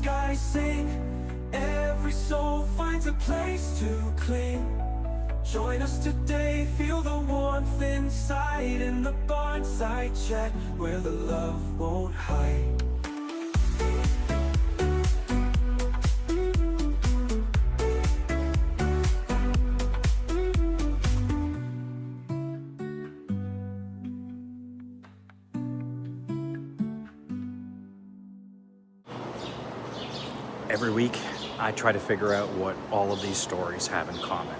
skies sing. Every soul finds a place to cling. Join us today, feel the warmth inside in the Barnside Chat, where the love won't hide. Every week, I try to figure out what all of these stories have in common.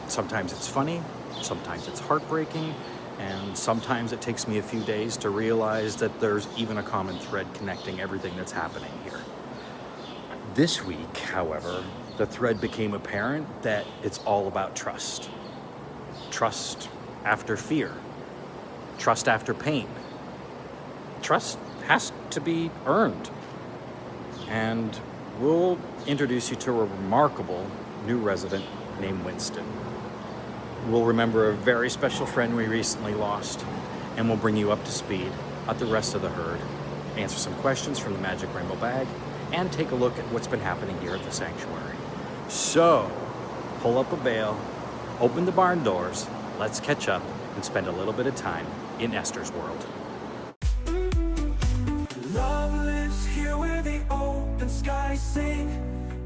Sometimes it's funny, sometimes it's heartbreaking, and sometimes it takes me a few days to realize that there's even a common thread connecting everything that's happening here. This week, however, the thread became apparent that it's all about trust. Trust after fear. Trust after pain. Trust has to be earned. And we'll introduce you to a remarkable new resident named Winston. We'll remember a very special friend we recently lost, and we'll bring you up to speed at the rest of the herd, answer some questions from the Magic Rainbow Bag, and take a look at what's been happening here at the sanctuary. So, pull up a bale, open the barn doors, let's catch up and spend a little bit of time in Esther's world. Love lives here where the open skies sing.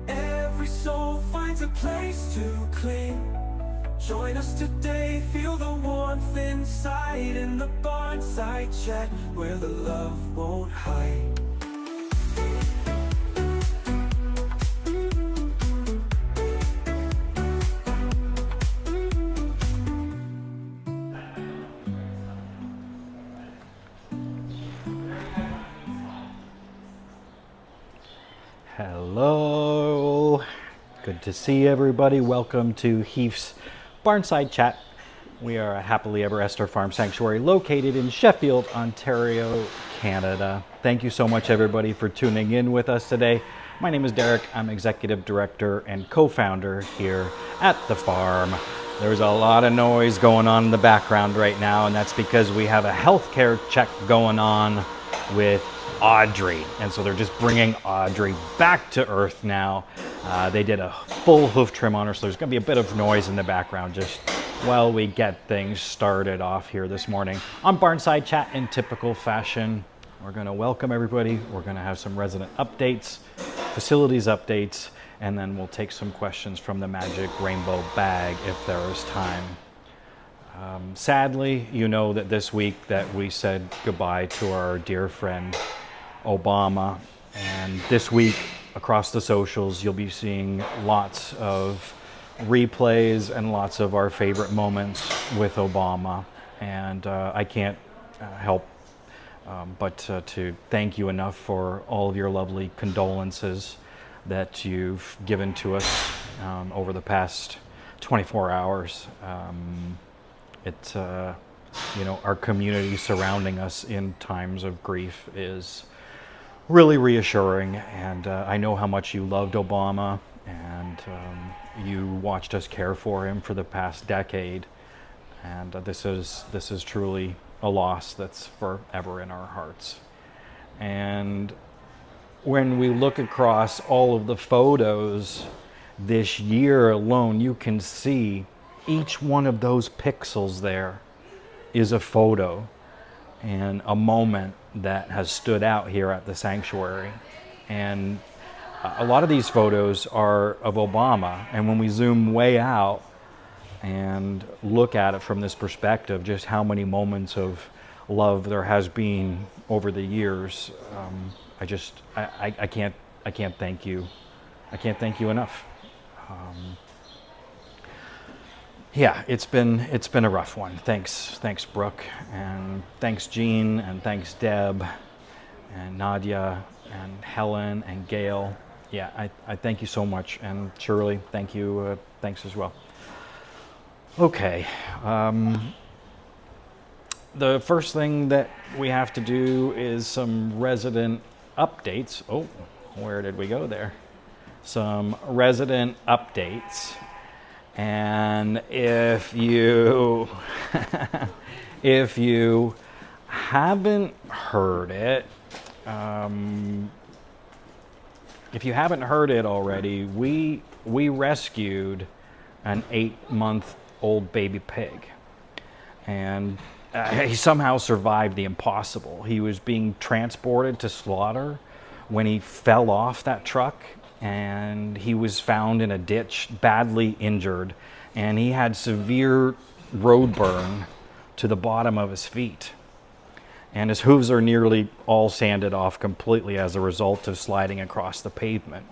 Every soul finds a place to cling. Join us today, feel the warmth inside in the Barnside Chat, where the love won't hide. Hello, good to see everybody. Welcome to Heath's Barnside Chat. We are a happily ever Esther farm sanctuary located in Sheffield, Ontario, Canada. Thank you so much everybody for tuning in with us today. My name is Derek. I'm executive director and co-founder here at the farm. There's a lot of noise going on in the background right now, and that's because we have a healthcare check going on with Audrey, and so they're just bringing Audrey back to earth now. They did a full hoof trim on her, so there's going to be a bit of noise in the background just while we get things started off here this morning on Barnside Chat. In typical fashion, we're going to welcome everybody. We're going to have some resident updates, facilities updates, and then we'll take some questions from the Magic Rainbow Bag if there is time. Sadly, you know that this week that we said goodbye to our dear friend Obaaama, and this week across the socials you'll be seeing lots of replays and lots of our favorite moments with Obaaama, and I can't help but to thank you enough for all of your lovely condolences that you've given to us over the past 24 hours. You know, our community surrounding us in times of grief is really reassuring, and I know how much you loved Obaaama, and you watched us care for him for the past decade, and this is truly a loss that's forever in our hearts. And when we look across all of the photos this year alone, you can see each one of those pixels there is a photo and a moment that has stood out here at the sanctuary. And a lot of these photos are of Obaaama, and when we zoom way out and look at it from this perspective, just how many moments of love there has been over the years, I can't thank you. I can't thank you enough. Yeah, it's been a rough one. Thanks Brooke, and thanks Jean, and thanks Deb, and Nadia, and Helen, and Gail. Yeah, I thank you so much, and Shirley, thank you. Thanks as well. Okay, the first thing that we have to do is some resident updates. Oh, where did we go there? Some resident updates. And if you if you haven't heard it, if you haven't heard it already, we rescued an 8-month-old baby pig, and he somehow survived the impossible. He was being transported to slaughter when he fell off that truck, and he was found in a ditch, badly injured, and he had severe road burn to the bottom of his feet. And his hooves are nearly all sanded off completely as a result of sliding across the pavement.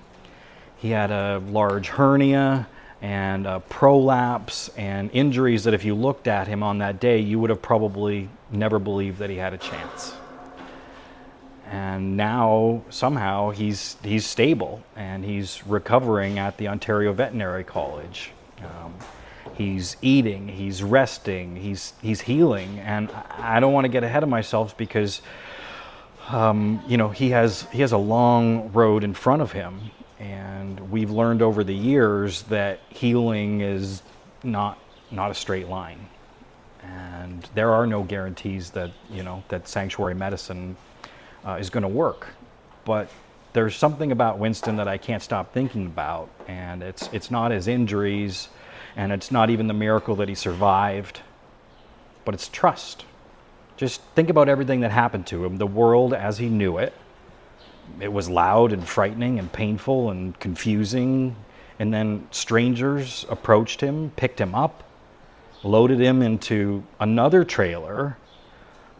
He had a large hernia and a prolapse and injuries that if you looked at him on that day, you would have probably never believed that he had a chance. And now somehow he's stable and he's recovering at the Ontario Veterinary College. He's eating, he's resting, he's healing, and I don't want to get ahead of myself because you know, he has a long road in front of him, and we've learned over the years that healing is not a straight line, and there are no guarantees that, you know, that sanctuary medicine is going to work. But there's something about Winston that I can't stop thinking about, and it's not his injuries, and it's not even the miracle that he survived, but it's trust. Just think about everything that happened to him. The world as he knew it. It was loud and frightening and painful and confusing. And then strangers approached him, picked him up, loaded him into another trailer,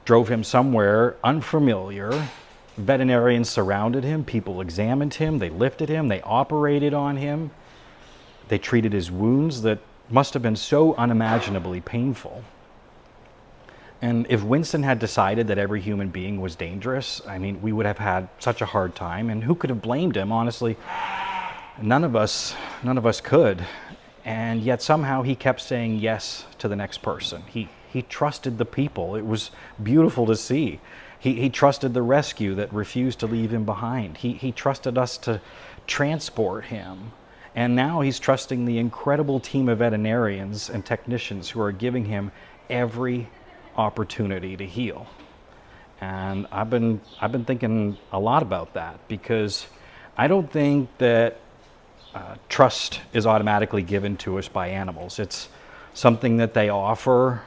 drove him somewhere unfamiliar. Veterinarians surrounded him. People examined him. They lifted him. They operated on him. They treated his wounds that must have been so unimaginably painful. And if Winston had decided that every human being was dangerous, I mean, we would have had such a hard time, and who could have blamed him? Honestly, none of us could. And yet somehow he kept saying yes to the next person. He trusted the people. It was beautiful to see. He trusted the rescue that refused to leave him behind. He trusted us to transport him. And now he's trusting the incredible team of veterinarians and technicians who are giving him every opportunity to heal. And I've been thinking a lot about that, because I don't think that trust is automatically given to us by animals. It's something that they offer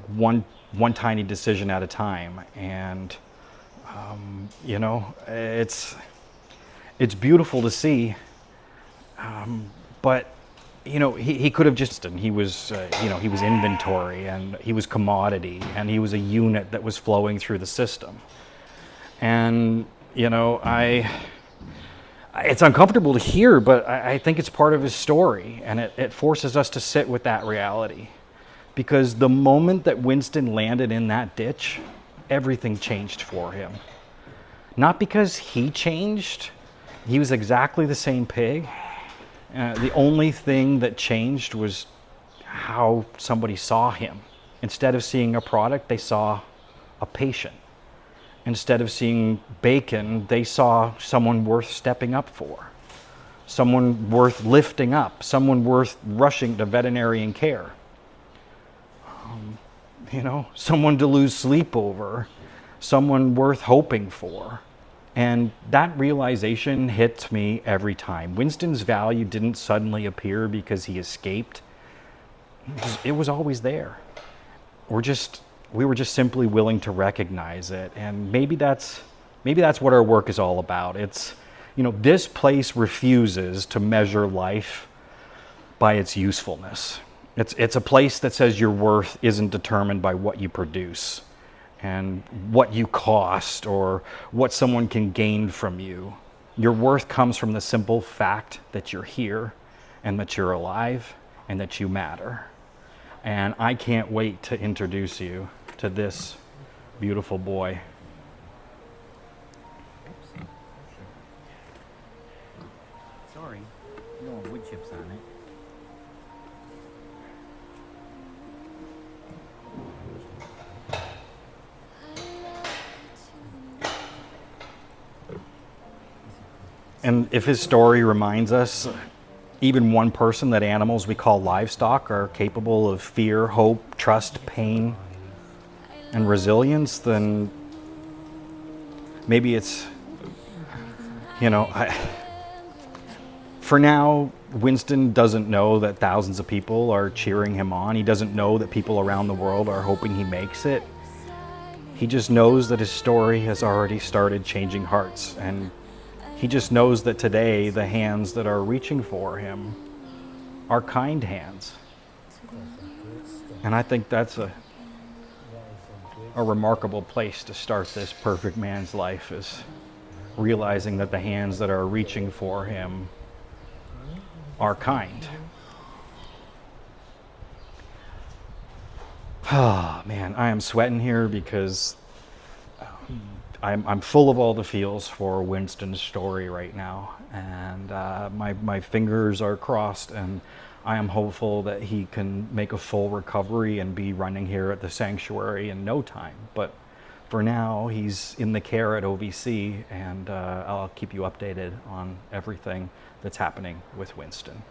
one tiny decision at a time. And you know, it's beautiful to see. But you know, he could have just, and he was you know, he was inventory, and he was commodity, and he was a unit that was flowing through the system. And you know, it's uncomfortable to hear, but I think it's part of his story, and it forces us to sit with that reality. Because the moment that Winston landed in that ditch, everything changed for him. Not because he changed. He was exactly the same pig. The only thing that changed was how somebody saw him. Instead of seeing a product, they saw a patient. Instead of seeing bacon, they saw someone worth stepping up for, someone worth lifting up, someone worth rushing to veterinarian care. You know, someone to lose sleep over, someone worth hoping for. And that realization hits me every time. Winston's value didn't suddenly appear because he escaped. It was always there. We were just simply willing to recognize it. And maybe that's what our work is all about. It's, you know, this place refuses to measure life by its usefulness. It's a place that says your worth isn't determined by what you produce and what you cost or what someone can gain from you. Your worth comes from the simple fact that you're here and that you're alive and that you matter. And I can't wait to introduce you to this beautiful boy. Sorry, no wood chips on it. And if his story reminds us, even one person, that animals we call livestock are capable of fear, hope, trust, pain, and resilience, then maybe it's, you know, For now, Winston doesn't know that thousands of people are cheering him on. He doesn't know that people around the world are hoping he makes it. He just knows that his story has already started changing hearts, and he just knows that today the hands that are reaching for him are kind hands. And I think that's a remarkable place to start this perfect man's life, is realizing that the hands that are reaching for him are kind. Oh man, I am sweating here because I'm full of all the feels for Winston's story right now, and my fingers are crossed, and I am hopeful that he can make a full recovery and be running here at the sanctuary in no time. But for now, he's in the care at OVC, and I'll keep you updated on everything that's happening with Winston.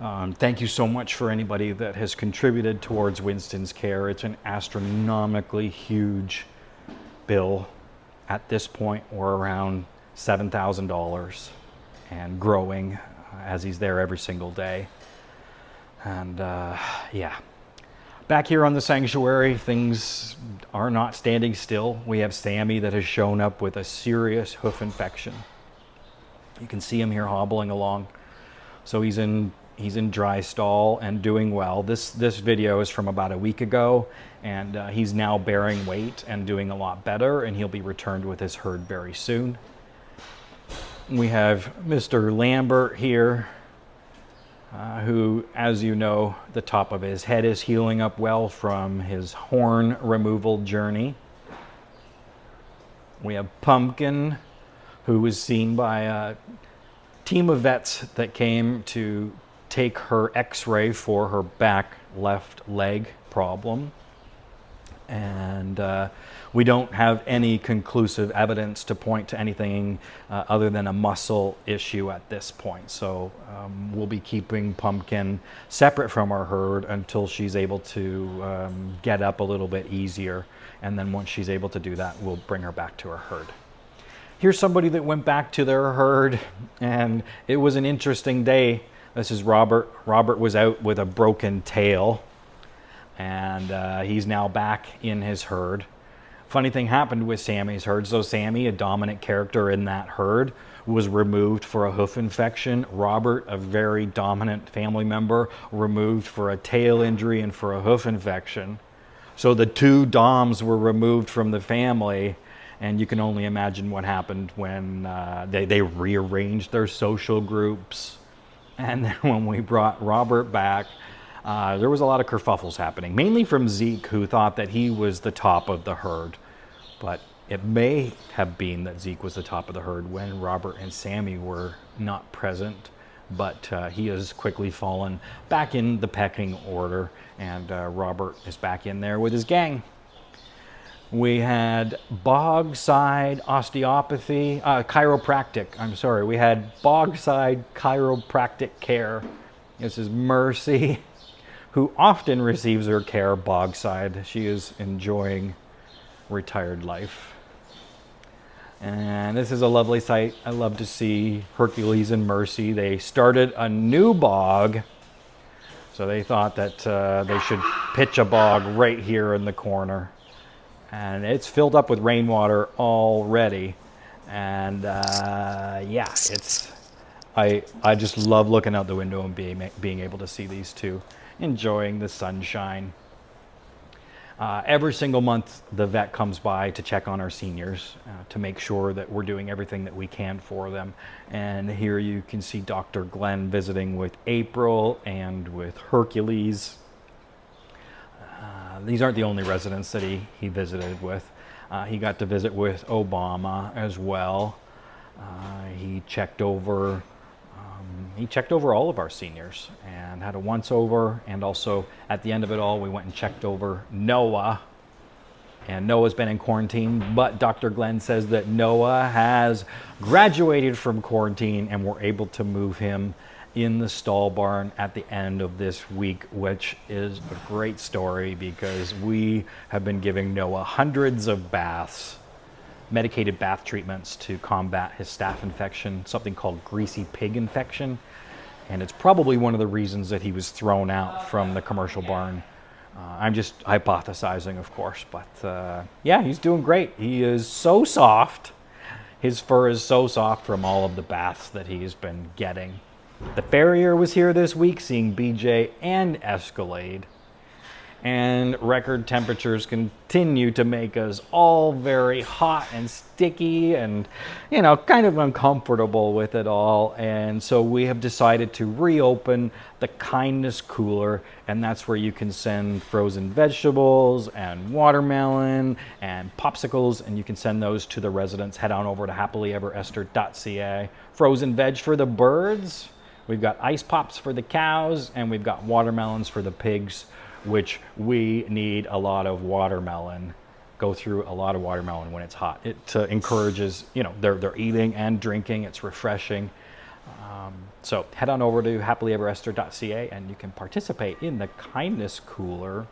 Thank you so much for anybody that has contributed towards Winston's care. It's an astronomically huge bill. At this point, we're around $7,000 and growing as he's there every single day. And yeah, back here on the sanctuary, things are not standing still. We have Sammy that has shown up with a serious hoof infection. You can see him here hobbling along. So he's in dry stall and doing well. This video is from about a week ago, and he's now bearing weight and doing a lot better, and he'll be returned with his herd very soon. We have Mr. Lambert here, who, as you know, the top of his head is healing up well from his horn removal journey. We have Pumpkin, who was seen by a team of vets that came to take her x-ray for her back left leg problem. And we don't have any conclusive evidence to point to anything other than a muscle issue at this point. So we'll be keeping Pumpkin separate from our herd until she's able to get up a little bit easier. And then once she's able to do that, we'll bring her back to her herd. Here's somebody that went back to their herd, and it was an interesting day. This is Robert. Robert was out with a broken tail, and he's now back in his herd. Funny thing happened with Sammy's herd. So Sammy, a dominant character in that herd, was removed for a hoof infection. Robert, a very dominant family member, removed for a tail injury and for a hoof infection. So the two Doms were removed from the family, and you can only imagine what happened when they rearranged their social groups. And then when we brought Robert back, there was a lot of kerfuffles happening, mainly from Zeke, who thought that he was the top of the herd. But it may have been that Zeke was the top of the herd when Robert and Sammy were not present. But he has quickly fallen back in the pecking order, and Robert is back in there with his gang. We had Bogside Osteopathy, chiropractic, I'm sorry. We had Bogside Chiropractic Care. This is Mercy, who often receives her care Bogside. She is enjoying retired life. And this is a lovely sight. I love to see Hercules and Mercy. They started a new bog. So they thought that they should pitch a bog right here in the corner. And it's filled up with rainwater already. And yeah, I just love looking out the window and being able to see these two enjoying the sunshine. Every single month, the vet comes by to check on our seniors to make sure that we're doing everything that we can for them. And here you can see Dr. Glenn visiting with April and with Hercules. These aren't the only residents that he visited with. He got to visit with Obaaama as well. He checked over all of our seniors and had a once over, and also at the end of it all, we went and checked over Noah. And Noah's been in quarantine, but Dr. Glenn says that Noah has graduated from quarantine and we're able to move him in the stall barn at the end of this week, which is a great story because we have been giving Noah hundreds of baths medicated bath treatments to combat his staph infection, something called greasy pig infection. And it's probably one of the reasons that he was thrown out from the commercial barn. I'm just hypothesizing, of course, but yeah, he's doing great. He is so soft. His fur is so soft from all of the baths that he's been getting. The farrier was here this week, seeing BJ and Escalade. And record temperatures continue to make us all very hot and sticky and, you know, kind of uncomfortable with it all. And so we have decided to reopen the Kindness Cooler, and that's where you can send frozen vegetables and watermelon and popsicles, and you can send those to the residents. Head on over to happilyeverester.ca. Frozen veg for the birds. We've got ice pops for the cows, and we've got watermelons for the pigs, which we need a lot of watermelon. Go through a lot of watermelon when it's hot. It encourages, you know, they're eating and drinking. It's refreshing. So head on over to happilyeverester.ca and you can participate in the Kindness Cooler.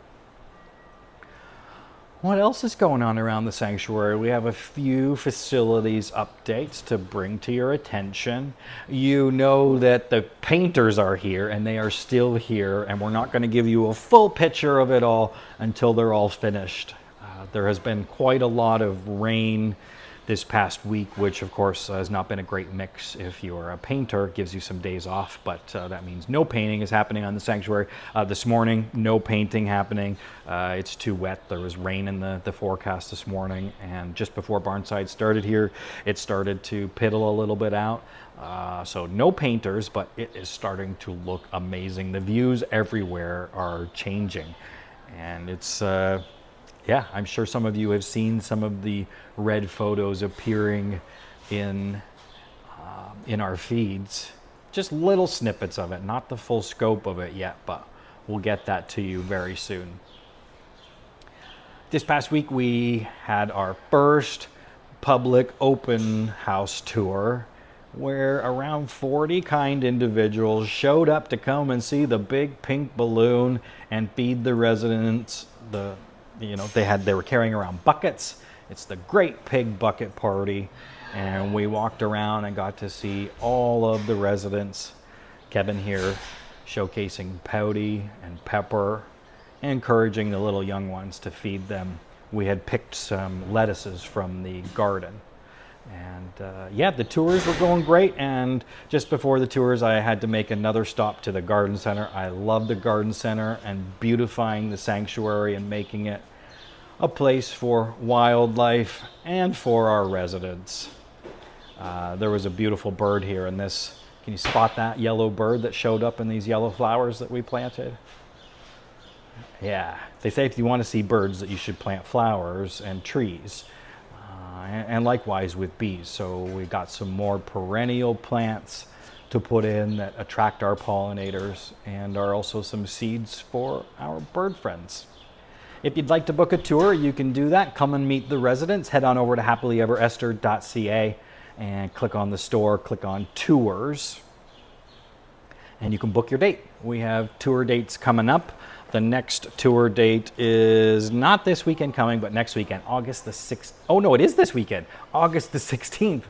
What else is going on around the sanctuary? We have a few facilities updates to bring to your attention. You know that the painters are here, and they are still here, and we're not going to give you a full picture of it all until they're all finished. There has been quite a lot of rain this past week, which of course has not been a great mix if you're a painter. It gives you some days off, but that means no painting is happening on the sanctuary. This morning, no painting happening. It's too wet. There was rain in the forecast this morning, and just before Barnside started here, it started to piddle a little bit out. So no painters, but it is starting to look amazing. The views everywhere are changing, and it's yeah, I'm sure some of you have seen some of the red photos appearing in our feeds. Just little snippets of it, not the full scope of it yet, but we'll get that to you very soon. This past week we had our first public open house tour, where around 40 kind individuals showed up to come and see the big pink balloon and feed the residents. They were carrying around buckets. It's the Great Pig Bucket Party, and we walked around and got to see all of the residents. Kevin here showcasing Pouty and Pepper, encouraging the little young ones to feed them. We had picked some lettuces from the garden. And yeah, the tours were going great, and just before the tours I had to make another stop to the garden center. I love the garden center and beautifying the sanctuary and making it a place for wildlife and for our residents. There was a beautiful bird here in this. Can you spot that yellow bird that showed up in these yellow flowers that we planted? Yeah, they say if you want to see birds that you should plant flowers and trees. And likewise with bees. So we got some more perennial plants to put in that attract our pollinators, and are also some seeds for our bird friends. If you'd like to book a tour, you can do that. Come and meet the residents. Head on over to happilyeverester.ca and click on the store, click on tours, and you can book your date. We have tour dates coming up. The next tour date is not this weekend coming, but next weekend, August the 6th. Oh no, it is this weekend, August the 16th.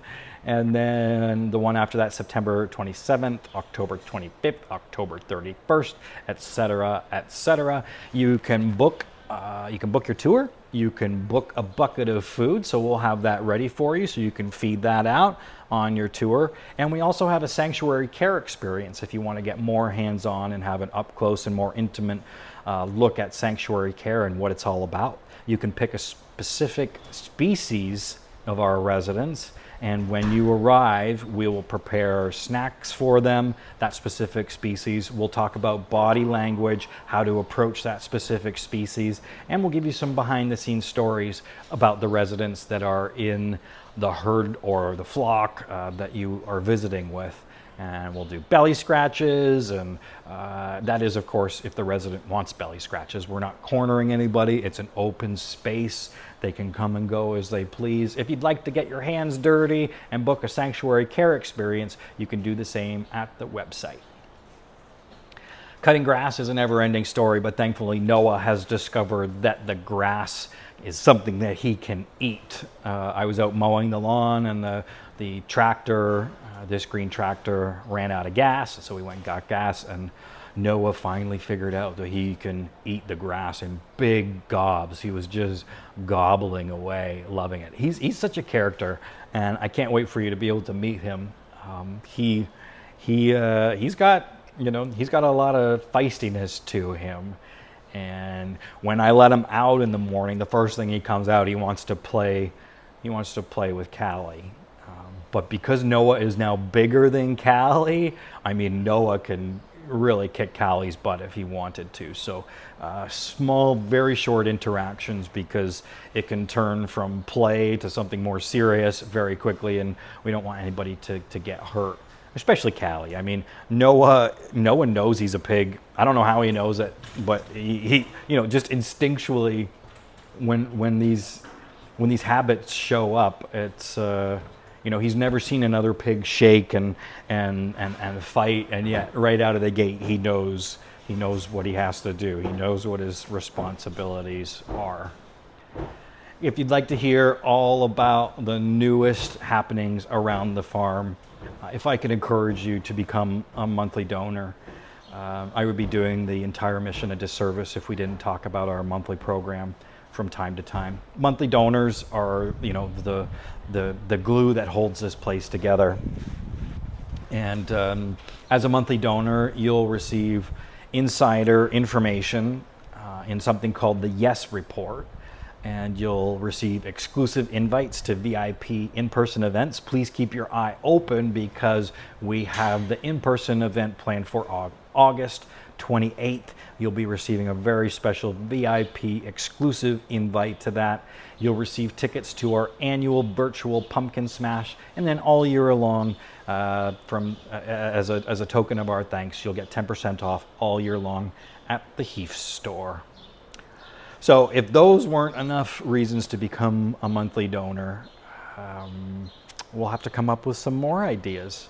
And then the one after that, September 27th, October 25th, October 31st, etc., etc. You can book your tour. You can book a bucket of food, so we'll have that ready for you so you can feed that out on your tour. And we also have a sanctuary care experience if you want to get more hands-on and have an up-close and more intimate look at sanctuary care and what it's all about. You can pick a specific species of our residents, and when you arrive, we will prepare snacks for them, that specific species. We'll talk about body language, how to approach that specific species, and we'll give you some behind-the-scenes stories about the residents that are in the herd or the flock that you are visiting with. And we'll do belly scratches, and that is, of course, if the resident wants belly scratches. We're not cornering anybody. It's an open space. They can come and go as they please. If you'd like to get your hands dirty and book a sanctuary care experience, you can do the same at the website. Cutting grass is a never-ending story, but thankfully Noah has discovered that the grass is something that he can eat. I was out mowing the lawn, and the tractor, this green tractor, ran out of gas, so we went and got gas, and Noah finally figured out that he can eat the grass in big gobs. He was just gobbling away, loving it. He's such a character, and I can't wait for you to be able to meet him. He's got a lot of feistiness to him. And when I let him out in the morning, the first thing he comes out, he wants to play with Callie. But because Noah is now bigger than Callie, I mean, Noah can really kick Callie's butt if he wanted to. So small, very short interactions, because it can turn from play to something more serious very quickly, and we don't want anybody to get hurt, especially Callie. I mean, Noah knows he's a pig. I don't know how he knows it, but he just instinctually, when these habits show up, it's he's never seen another pig shake and fight, and yet right out of the gate he knows what he has to do. He knows what his responsibilities are. If you'd like to hear all about the newest happenings around the farm, if I could encourage you to become a monthly donor, I would be doing the entire mission a disservice if we didn't talk about our monthly program from time to time. Monthly donors are, the glue that holds this place together. And as a monthly donor, you'll receive insider information in something called the Yes Report. And you'll receive exclusive invites to VIP in-person events. Please keep your eye open, because we have the in-person event planned for August 28th. You'll be receiving a very special VIP exclusive invite to that. You'll receive tickets to our annual virtual pumpkin smash, and then all year long, as a token of our thanks, you'll get 10% off all year long at the Heath store. So if those weren't enough reasons to become a monthly donor, we'll have to come up with some more ideas.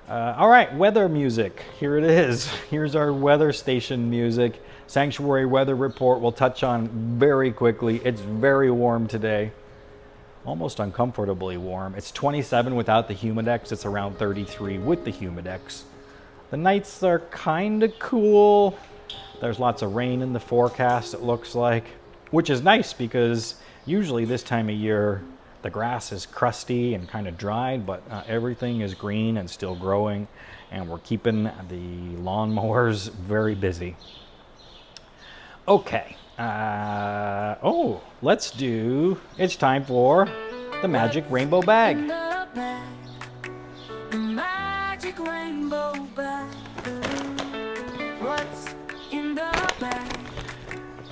All right, weather music. Here it is. Here's our weather station music. Sanctuary weather report we'll touch on very quickly. It's very warm today. Almost uncomfortably warm. It's 27 without the Humidex. It's around 33 with the Humidex. The nights are kind of cool. There's lots of rain in the forecast, it looks like, which is nice, because usually this time of year the grass is crusty and kind of dried, but everything is green and still growing, and we're keeping the lawnmowers very busy. Okay, it's time for the Magic Rainbow Bag. The magic rainbow bag. What's in the bag?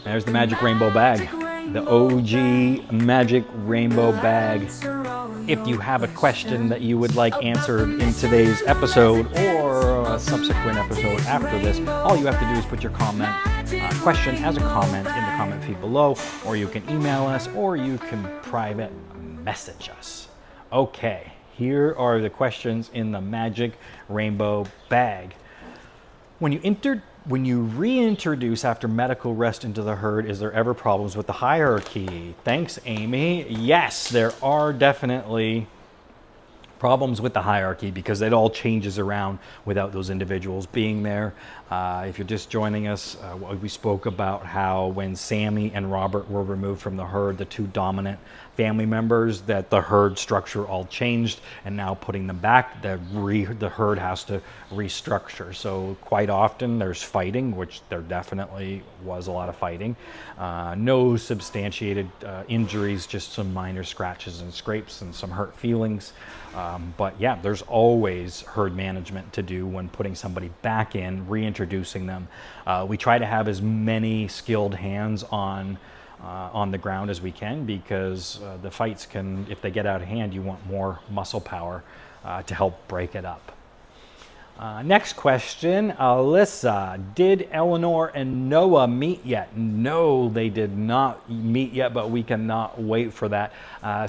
There's the Magic Rainbow Bag, the OG Magic Rainbow Bag. If you have a question that you would like answered in today's episode or a subsequent episode after this, all you have to do is put your question as a comment in the comment feed below, or you can email us, or you can private message us. Okay, here are the questions in the Magic Rainbow Bag. When you reintroduce after medical rest into the herd, is there ever problems with the hierarchy? Thanks, Amy. Yes, there are definitely problems with the hierarchy, because it all changes around without those individuals being there. If you're just joining us, we spoke about how when Sammy and Robert were removed from the herd, the two dominant family members, that the herd structure all changed, and now putting them back, the herd has to restructure. So quite often there's fighting, which there definitely was a lot of fighting. No substantiated injuries, just some minor scratches and scrapes and some hurt feelings. But yeah, there's always herd management to do when putting somebody back in, reintroducing them. We try to have as many skilled hands on the ground as we can, because the fights can, if they get out of hand, you want more muscle power to help break it up. Next question, Alyssa. Did Eleanor and Noah meet yet? No, they did not meet yet, but we cannot wait for that.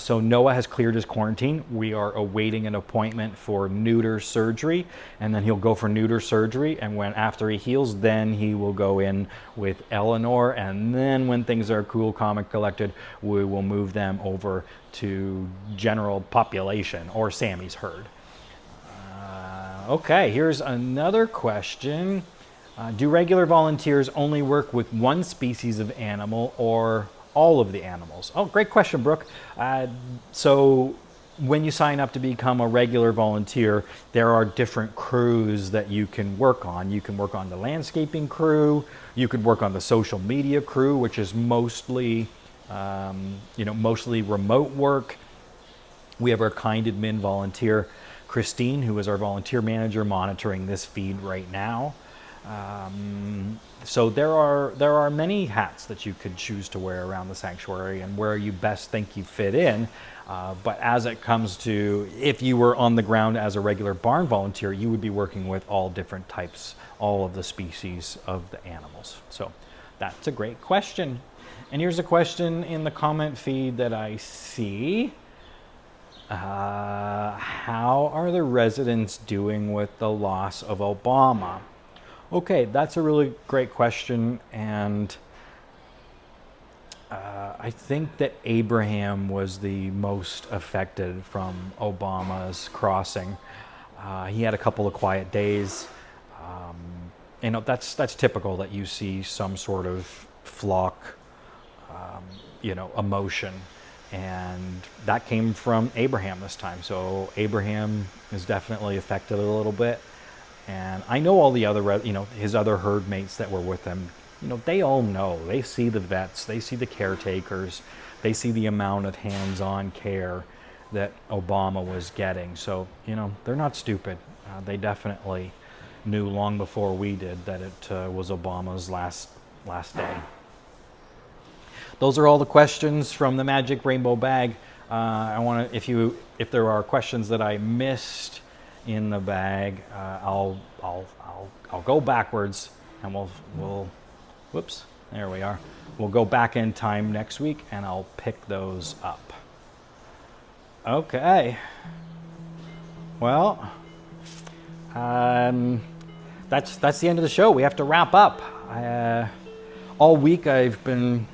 So Noah has cleared his quarantine. We are awaiting an appointment for neuter surgery, and then he'll go for neuter surgery. And after he heals, then he will go in with Eleanor. And then when things are cool, calm, and collected, we will move them over to general population or Sammy's herd. Okay, here's another question. Do regular volunteers only work with one species of animal or all of the animals? Oh, great question, Brooke. So when you sign up to become a regular volunteer, there are different crews that you can work on. You can work on the landscaping crew. You could work on the social media crew, which is mostly, mostly remote work. We have our kind admin volunteer, Christine, who is our volunteer manager, monitoring this feed right now. So there are many hats that you could choose to wear around the sanctuary and where you best think you fit in. But as it comes to, if you were on the ground as a regular barn volunteer, you would be working with all different types, all of the species of the animals. So that's a great question. And here's a question in the comment feed that I see. How are the residents doing with the loss of Obaaama? Okay, that's a really great question, and I think that Abraham was the most affected from Obama's crossing. He had a couple of quiet days. That's typical that you see some sort of flock, emotion. And that came from Abraham this time. So Abraham is definitely affected a little bit. And I know all the other, his other herd mates that were with him, they all know. They see the vets, they see the caretakers, they see the amount of hands-on care that Obaaama was getting. So, they're not stupid. They definitely knew long before we did that it was Obama's last day. Those are all the questions from the Magic Rainbow Bag. I want to, if there are questions that I missed in the bag, I'll go backwards and we'll whoops, there we are. We'll go back in time next week and I'll pick those up. Okay. Well, that's the end of the show. We have to wrap up. All week I've been,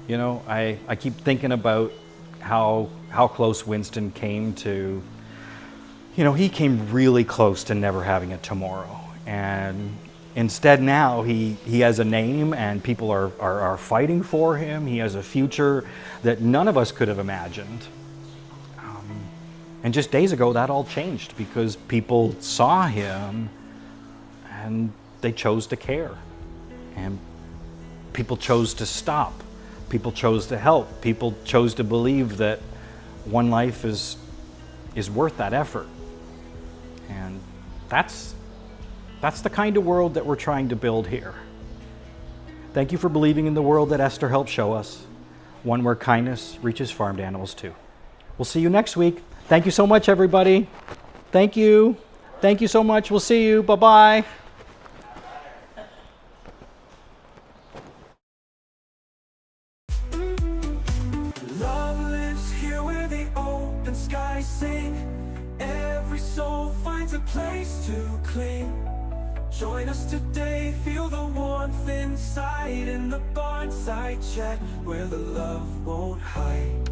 I keep thinking about how close Winston came to, he came really close to never having a tomorrow. And instead now he has a name and people are fighting for him. He has a future that none of us could have imagined. And just days ago that all changed because people saw him and they chose to care. And people chose to stop. People chose to help. People chose to believe that one life is worth that effort. And that's the kind of world that we're trying to build here. Thank you for believing in the world that Esther helped show us, one where kindness reaches farmed animals too. We'll see you next week. Thank you so much, everybody. Thank you. Thank you so much. We'll see you. Bye-bye. Place to cling. Join us today, feel the warmth inside in the Barnside Chat, where the love won't hide.